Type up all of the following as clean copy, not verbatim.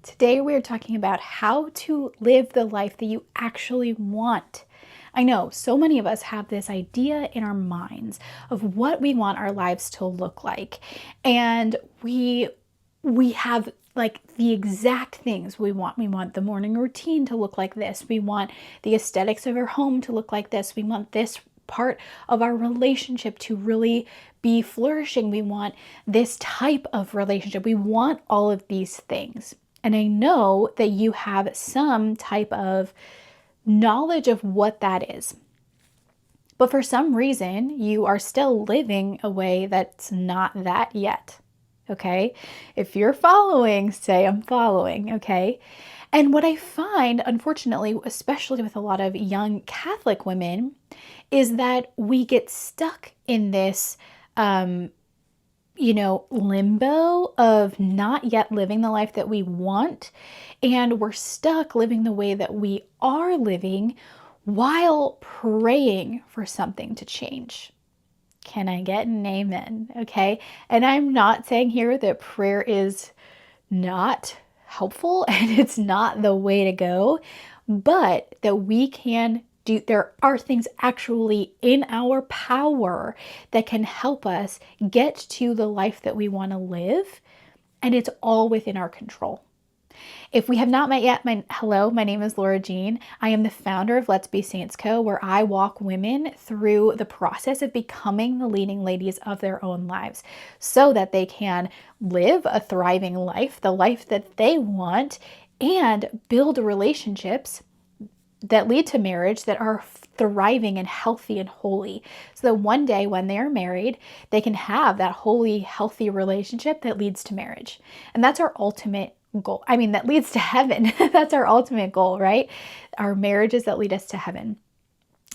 Today we're talking about how to live the life that you actually want. I know so many of us have this idea in our minds of what we want our lives to look like. And we have like the exact things we want. We want the morning routine to look like this. We want the aesthetics of our home to look like this. We want this part of our relationship to really be flourishing. We want this type of relationship. We want all of these things. And I know that you have some type of knowledge of what that is. But for some reason, you are still living a way that's not that yet. Okay? If you're following, say I'm following, okay? And what I find, unfortunately, especially with a lot of young Catholic women, is that we get stuck in this limbo of not yet living the life that we want. And we're stuck living the way that we are living while praying for something to change. Can I get an amen? Okay. And I'm not saying here that prayer is not helpful and it's not the way to go, but that we can there are things actually in our power that can help us get to the life that we want to live, and it's all within our control. If we have not met yet, my name is Laura Jean. I am the founder of Let's Be Saints Co., where I walk women through the process of becoming the leading ladies of their own lives so that they can live a thriving life, the life that they want, and build relationships that lead to marriage that are thriving and healthy and holy. So that one day when they are married, they can have that holy, healthy relationship that leads to marriage. And that's our ultimate goal. I mean, that leads to heaven. That's our ultimate goal, right? Our marriages that lead us to heaven.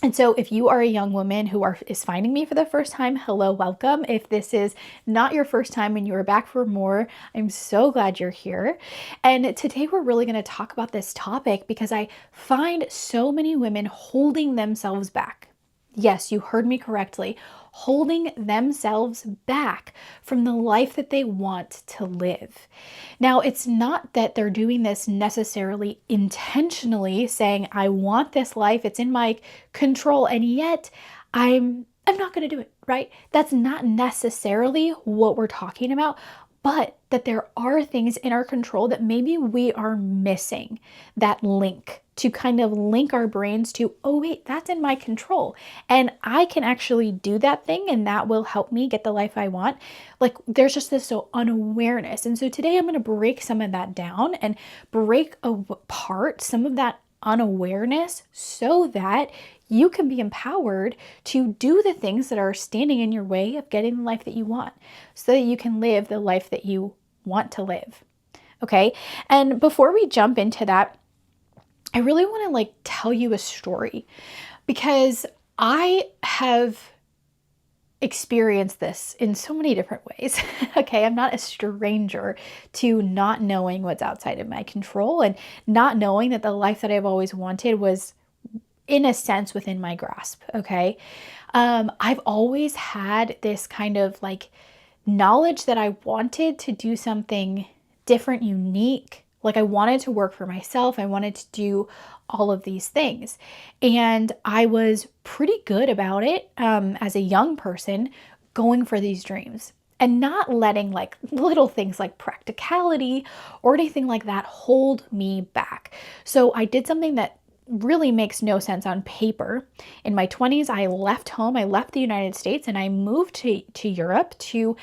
And so if you are a young woman who is finding me for the first time, hello, welcome. If this is not your first time and you are back for more, I'm so glad you're here. And today we're really going to talk about this topic because I find so many women holding themselves back. Yes, you heard me correctly. Holding themselves back from the life that they want to live. Now, it's not that they're doing this necessarily intentionally, saying, I want this life, it's in my control, and yet I'm not going to do it, right? That's not necessarily what we're talking about, but that there are things in our control that maybe we are missing that link to kind of link our brains to, oh wait, that's in my control. And I can actually do that thing and that will help me get the life I want. Like there's just this unawareness. And so today I'm going to break some of that down and break apart some of that unawareness so that you can be empowered to do the things that are standing in your way of getting the life that you want so that you can live the life that you want to live. Okay. And before we jump into that, I really want to tell you a story because I have experienced this in so many different ways. Okay, I'm not a stranger to not knowing what's outside of my control and not knowing that the life that I've always wanted was, in a sense, within my grasp. Okay, I've always had this kind of knowledge that I wanted to do something different, unique. I wanted to work for myself. I wanted to do all of these things. And I was pretty good about it as a young person, going for these dreams and not letting little things like practicality or anything like that hold me back. So I did something that really makes no sense on paper. In my 20s, I left home. I left the United States and I moved to Europe to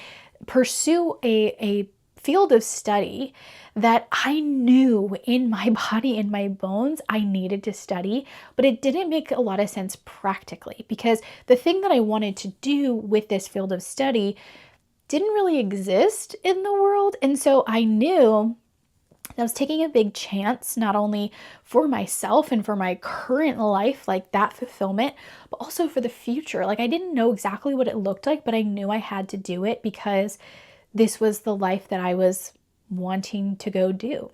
pursue a field of study that I knew in my body, in my bones, I needed to study, but it didn't make a lot of sense practically because the thing that I wanted to do with this field of study didn't really exist in the world. And so I knew I was taking a big chance, not only for myself and for my current life, that fulfillment, but also for the future. I didn't know exactly what it looked like, but I knew I had to do it because this was the life that I was wanting to go do.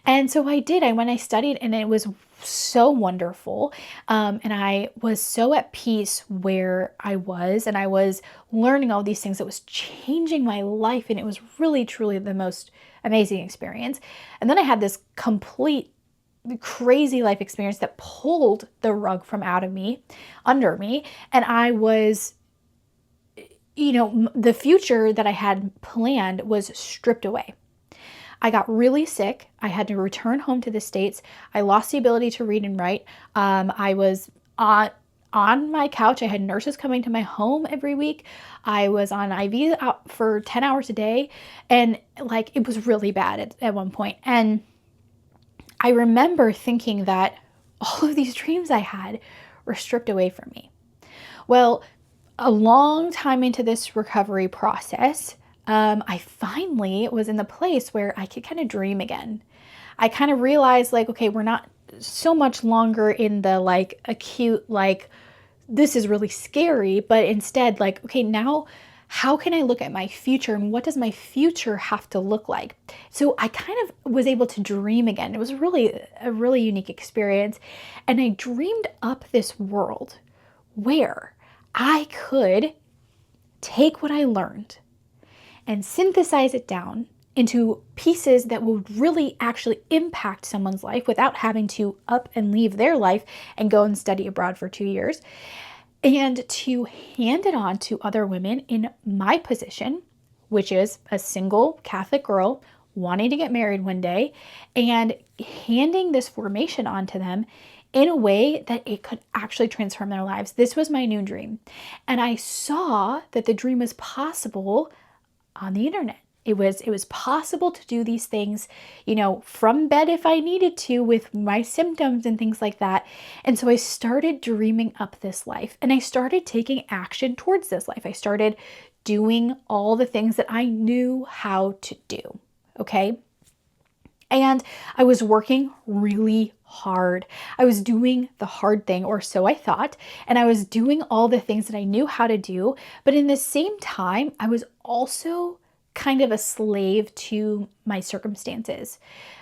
And so I did. I went, I studied, and it was so wonderful. And I was so at peace where I was, and I was learning all these things that was changing my life. And it was really, truly the most amazing experience. And then I had this complete crazy life experience that pulled the rug from under me. And I was, the future that I had planned was stripped away. I got really sick. I had to return home to the States. I lost the ability to read and write. I was on my couch. I had nurses coming to my home every week. I was on IV out for 10 hours a day. And like, it was really bad at one point. And I remember thinking that all of these dreams I had were stripped away from me. Well, a long time into this recovery process, I finally was in the place where I could kind of dream again. I kind of realized like, okay, we're not so much longer in the like acute, like this is really scary, but instead like, okay, now how can I look at my future and what does my future have to look like? So I kind of was able to dream again. It was really a really unique experience. And I dreamed up this world where I could take what I learned and synthesize it down into pieces that would really actually impact someone's life without having to up and leave their life and go and study abroad for 2 years, and to hand it on to other women in my position, which is a single Catholic girl wanting to get married one day, and handing this formation on to them in a way that it could actually transform their lives. This was my new dream. And I saw that the dream was possible on the internet. It was possible to do these things, from bed if I needed to with my symptoms and things like that. And so I started dreaming up this life and I started taking action towards this life. I started doing all the things that I knew how to do. Okay. And I was working really hard. I was doing the hard thing, or so I thought, and I was doing all the things that I knew how to do. But in the same time, I was also kind of a slave to my circumstances.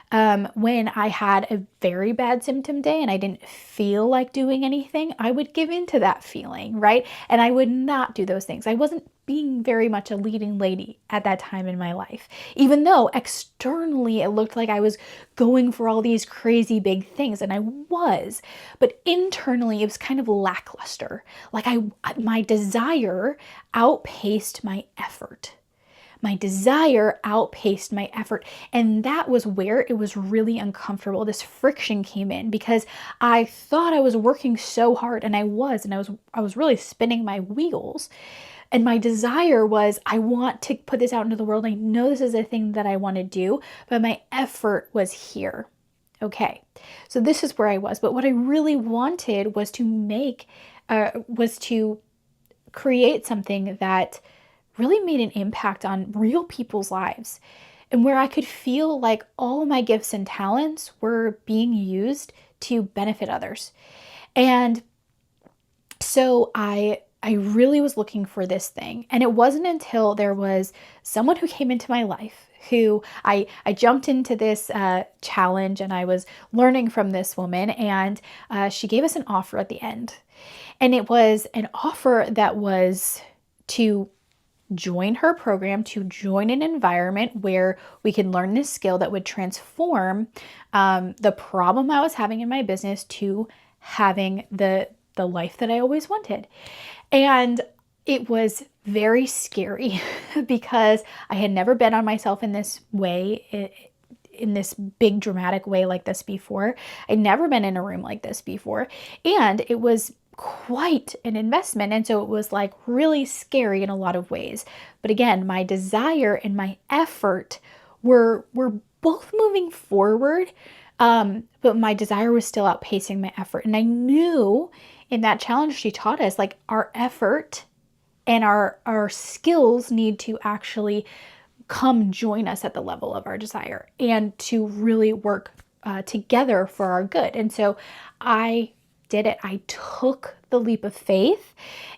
When I had a very bad symptom day and I didn't feel like doing anything, I would give into that feeling, right? And I would not do those things. I wasn't being very much a leading lady at that time in my life, even though externally it looked like I was going for all these crazy big things, and I was, but internally it was kind of lackluster. Like my desire outpaced my effort. My desire outpaced my effort. And that was where it was really uncomfortable. This friction came in because I thought I was working so hard, and I was really spinning my wheels. And my desire was, I want to put this out into the world. I know this is a thing that I want to do, but my effort was here. Okay. So this is where I was. But what I really wanted was to create something that really made an impact on real people's lives, and where I could feel like all of my gifts and talents were being used to benefit others. And so I really was looking for this thing. And it wasn't until there was someone who came into my life who I jumped into this challenge, and I was learning from this woman, and she gave us an offer at the end. And it was an offer that was to join her program, to join an environment where we could learn this skill that would transform the problem I was having in my business to having the life that I always wanted. And it was very scary because I had never bet on myself in this way, in this big dramatic way like this before. I'd never been in a room like this before. And it was quite an investment. And so it was like really scary in a lot of ways. But again, my desire and my effort were both moving forward. But my desire was still outpacing my effort. And I knew in that challenge she taught us, like, our effort and our skills need to actually come join us at the level of our desire and to really work together for our good. And so I did it. I took the leap of faith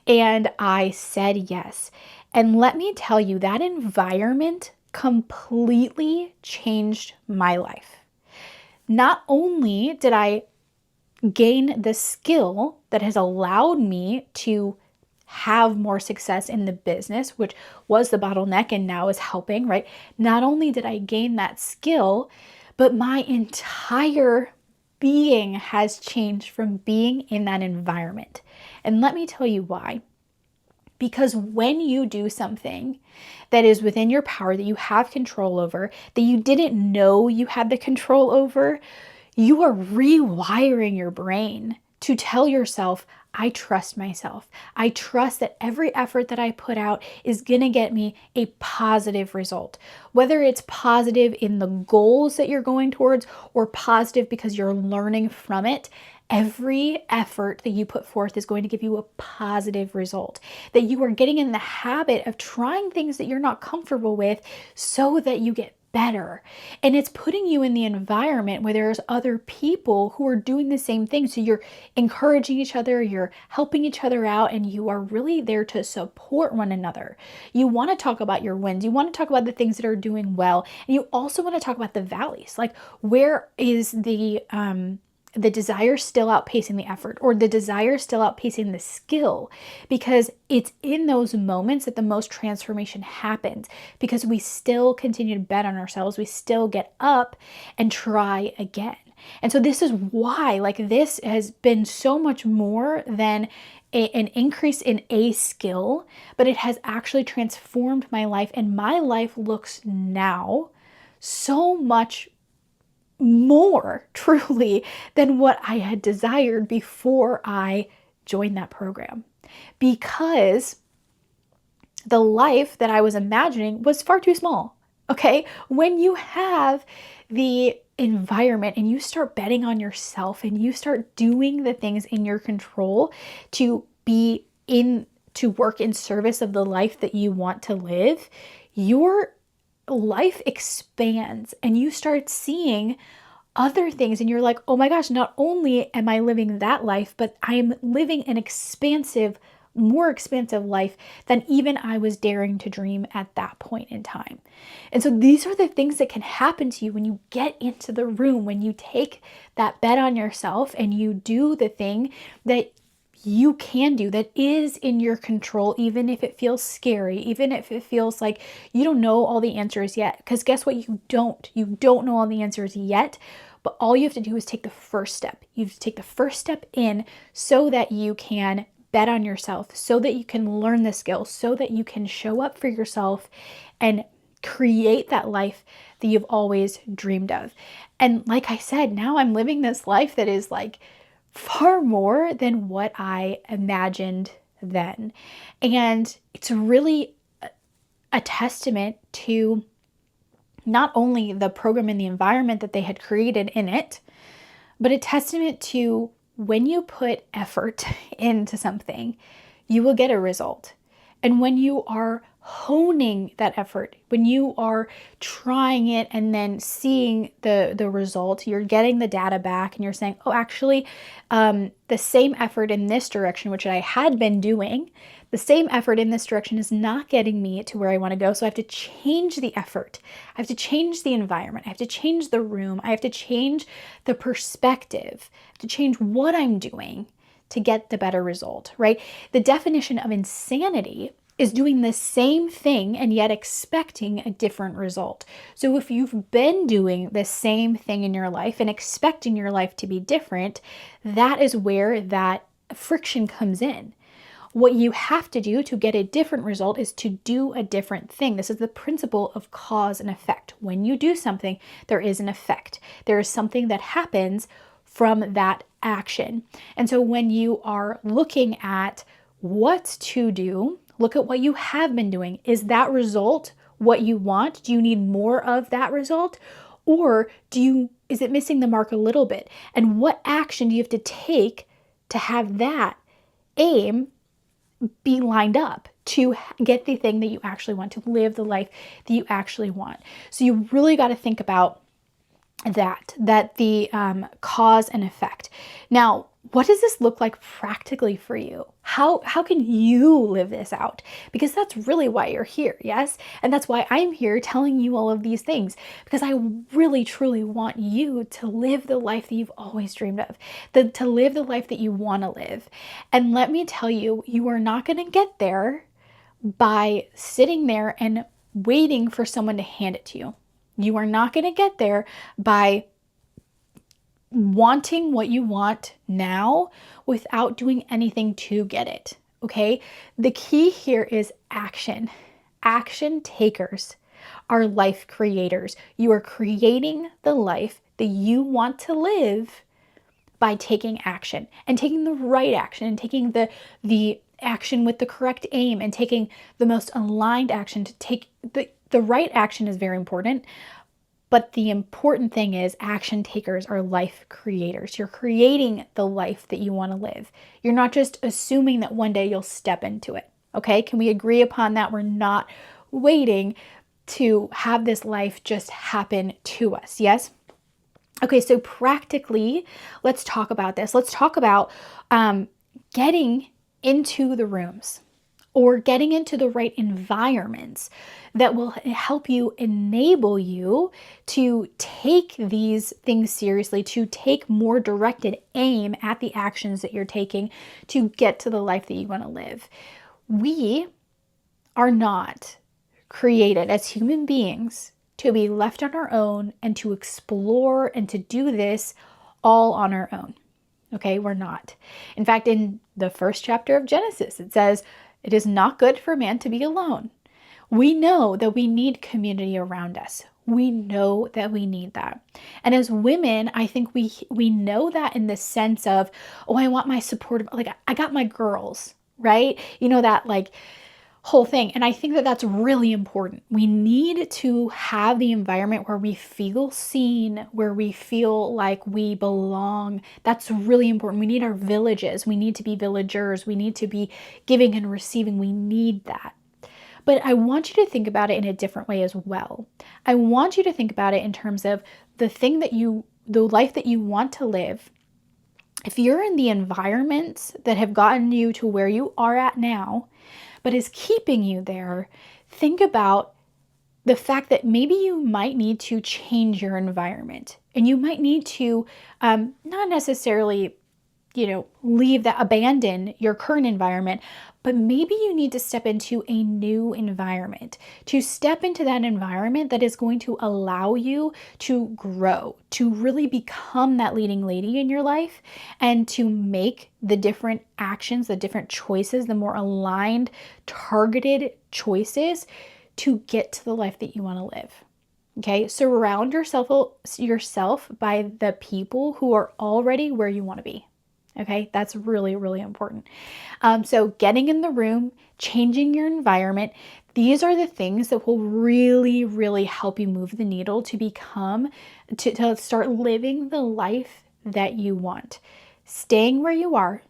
and I said yes. And let me tell you, that environment completely changed my life. Not only did I gain the skill that has allowed me to have more success in the business, which was the bottleneck and now is helping, right? Not only did I gain that skill, but my entire being has changed from being in that environment. And let me tell you why. Because when you do something that is within your power, that you have control over, that you didn't know you had the control over, you are rewiring your brain to tell yourself, I trust myself. I trust that every effort that I put out is going to get me a positive result. Whether it's positive in the goals that you're going towards or positive because you're learning from it, every effort that you put forth is going to give you a positive result. That you are getting in the habit of trying things that you're not comfortable with so that you get better. And it's putting you in the environment where there's other people who are doing the same thing. So you're encouraging each other, you're helping each other out, and you are really there to support one another. You want to talk about your wins. You want to talk about the things that are doing well. And you also want to talk about the valleys. Like, where is the desire still outpacing the effort, or the desire still outpacing the skill? Because it's in those moments that the most transformation happens, because we still continue to bet on ourselves. We still get up and try again. And so this is why, like, this has been so much more than an increase in a skill, but it has actually transformed my life. And my life looks now so much more truly than what I had desired before I joined that program, because the life that I was imagining was far too small. Okay. When you have the environment and you start betting on yourself and you start doing the things in your control to work in service of the life that you want to live, your life expands and you start seeing other things, and you're like, oh my gosh, not only am I living that life, but I'm living an expansive, more expansive life than even I was daring to dream at that point in time. And so these are the things that can happen to you when you get into the room, when you take that bet on yourself and you do the thing that you can do, that is in your control, even if it feels scary, even if it feels like you don't know all the answers yet. Because guess what? You don't know all the answers yet, but all you have to do is take the first step. You have to take the first step in so that you can bet on yourself, so that you can learn the skills, so that you can show up for yourself and create that life that you've always dreamed of. And like I said, now I'm living this life that is like far more than what I imagined then. And it's really a testament to not only the program and the environment that they had created in it, but a testament to when you put effort into something, you will get a result. And when you are honing that effort, when you are trying it and then seeing the result, you're getting the data back and you're saying, oh, actually, the same effort in this direction, which I had been doing, the same effort in this direction is not getting me to where I want to go. So I have to change the effort. I have to change the environment. I have to change the room. I have to change the perspective. I have to change what I'm doing to get the better result, right? The definition of insanity is doing the same thing and yet expecting a different result. So if you've been doing the same thing in your life and expecting your life to be different, that is where that friction comes in. What you have to do to get a different result is to do a different thing. This is the principle of cause and effect. When you do something, there is an effect. There is something that happens from that action. And so when you are looking at what to do, look at what you have been doing. Is that result what you want? Do you need more of that result? Or is it missing the mark a little bit? And what action do you have to take to have that aim be lined up to get the thing that you actually want, to live the life that you actually want? So you really got to think about that the cause and effect. Now, what does this look like practically for you? How can you live this out? Because that's really why you're here, yes? And that's why I'm here telling you all of these things, because I really truly want you to live the life that you've always dreamed of, to live the life that you want to live. And let me tell you, you are not going to get there by sitting there and waiting for someone to hand it to you. You are not going to get there by wanting what you want now without doing anything to get it. Okay? The key here is action. Action takers are life creators. You are creating the life that you want to live by taking action, and taking the right action, and taking the action with the correct aim, and taking the most aligned action. To take the right action is very important. But the important thing is, action takers are life creators. You're creating the life that you want to live. You're not just assuming that one day you'll step into it. Okay? Can we agree upon that? We're not waiting to have this life just happen to us. Yes? Okay, so practically, let's talk about this. Let's talk about getting into the rooms, or getting into the right environments that will help you, enable you to take these things seriously, to take more directed aim at the actions that you're taking to get to the life that you want to live. We are not created as human beings to be left on our own and to explore and to do this all on our own. Okay, we're not. In fact, in the first chapter of Genesis, it says, "It is not good for man to be alone." We know that we need community around us. We know that we need that. And as women, I think we know that in the sense of, oh, I want my supportive, like I got my girls, right? You know, that like whole thing. And I think that that's really important. We need to have the environment where we feel seen, where we feel like we belong. That's really important. We need our villages. We need to be villagers. We need to be giving and receiving. We need that. But I want you to think about it in a different way as well. I want you to think about it in terms of the life that you want to live. If you're in the environments that have gotten you to where you are at now, but is keeping you there, think about the fact that maybe you might need to change your environment, and you might need to not necessarily, abandon your current environment, but maybe you need to step into a new environment, to step into that environment that is going to allow you to grow, to really become that leading lady in your life, and to make the different actions, the different choices, the more aligned, targeted choices to get to the life that you want to live. Okay, surround yourself by the people who are already where you want to be. Okay, that's really, really important. So getting in the room, changing your environment, these are the things that will really, really help you move the needle to start living the life that you want. Staying where you are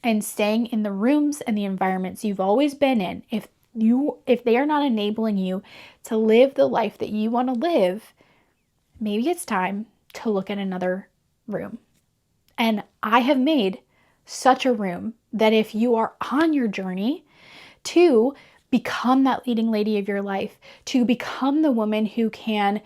and staying in the rooms and the environments you've always been in, if they are not enabling you to live the life that you want to live, maybe it's time to look at another room. And I have made such a room that if you are on your journey to become that leading lady of your life, to become the woman who can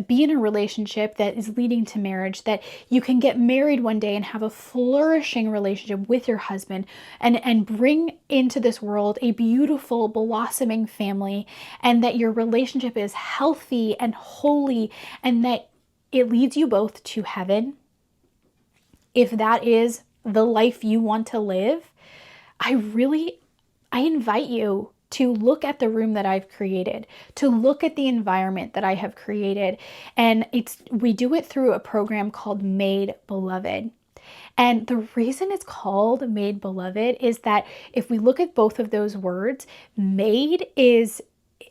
be in a relationship that is leading to marriage, that you can get married one day and have a flourishing relationship with your husband, and bring into this world a beautiful, blossoming family, and that your relationship is healthy and holy, and that it leads you both to heaven. If that is the life you want to live, I invite you to look at the room that I've created, to look at the environment that I have created. And we do it through a program called Made Beloved. And the reason it's called Made Beloved is that if we look at both of those words, made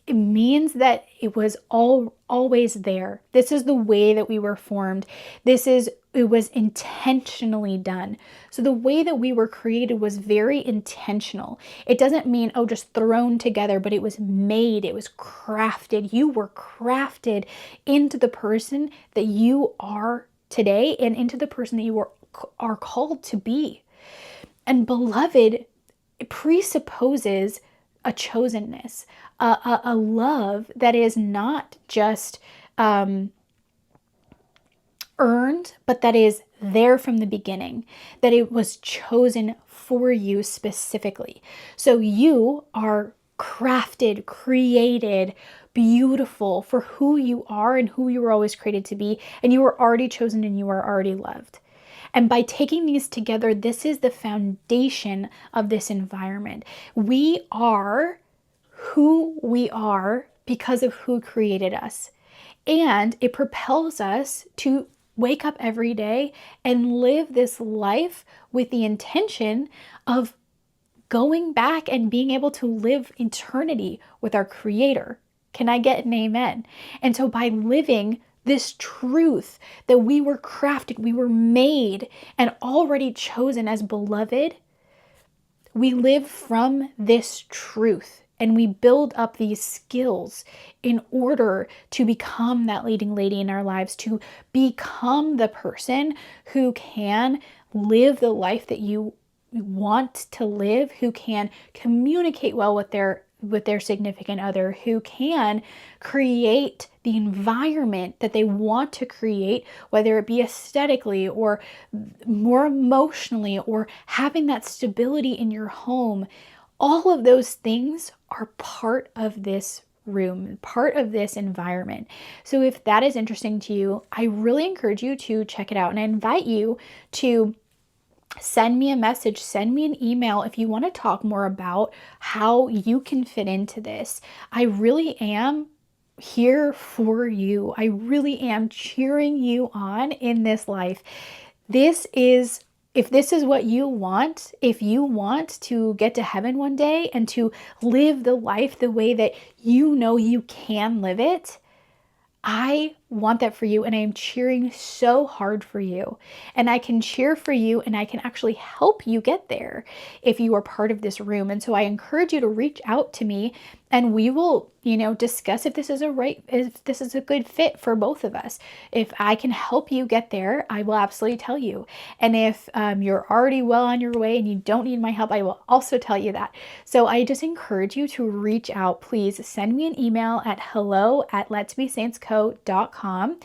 it means that it was always there. This is the way that we were formed. It was intentionally done. So the way that we were created was very intentional. It doesn't mean, just thrown together, but it was made, it was crafted. You were crafted into the person that you are today, and into the person that you are called to be. And beloved presupposes a chosenness, a love that is not just earned, but that is there from the beginning, that it was chosen for you specifically. So you are crafted, created, beautiful for who you are and who you were always created to be. And you were already chosen and you are already loved. And by taking these together, this is the foundation of this environment. We are who we are because of who created us. And it propels us to wake up every day and live this life with the intention of going back and being able to live eternity with our Creator. Can I get an amen? And so by living this truth that we were crafted, we were made and already chosen as beloved, we live from this truth. And we build up these skills in order to become that leading lady in our lives, to become the person who can live the life that you want to live, who can communicate well with their significant other, who can create the environment that they want to create, whether it be aesthetically or more emotionally or having that stability in your home. All of those things are part of this room, part of this environment. So if that is interesting to you, I really encourage you to check it out. And I invite you to send me a message, send me an email if you want to talk more about how you can fit into this. I really am here for you. I really am cheering you on in this life. If this is what you want, if you want to get to heaven one day and to live the life the way that you know you can live it, I want that for you, and I am cheering so hard for you. And I can cheer for you and I can actually help you get there if you are part of this room. And so I encourage you to reach out to me and we will, discuss if this is a good fit for both of us. If I can help you get there, I will absolutely tell you. And if you're already well on your way and you don't need my help, I will also tell you that. So I just encourage you to reach out. Please send me an email at hello@letsbesaintsco.com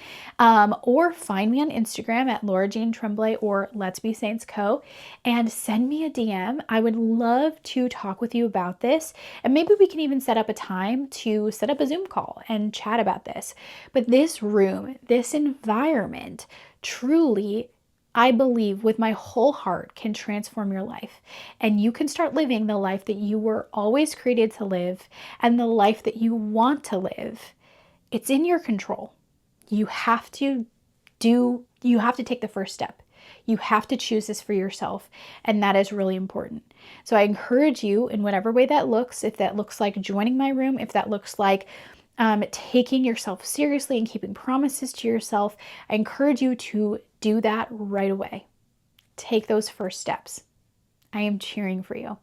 or find me on Instagram at Laura Jean Tremblay or Let's Be Saints Co. and send me a DM. I would love to talk with you about this, and maybe we can even set up a time to set up a Zoom call and chat about this. But this room, this environment, truly, I believe with my whole heart can transform your life. And you can start living the life that you were always created to live and the life that you want to live. It's in your control. You have to take the first step. You have to choose this for yourself, and that is really important. So I encourage you in whatever way that looks, if that looks like joining my room, if that looks like taking yourself seriously and keeping promises to yourself, I encourage you to do that right away. Take those first steps. I am cheering for you.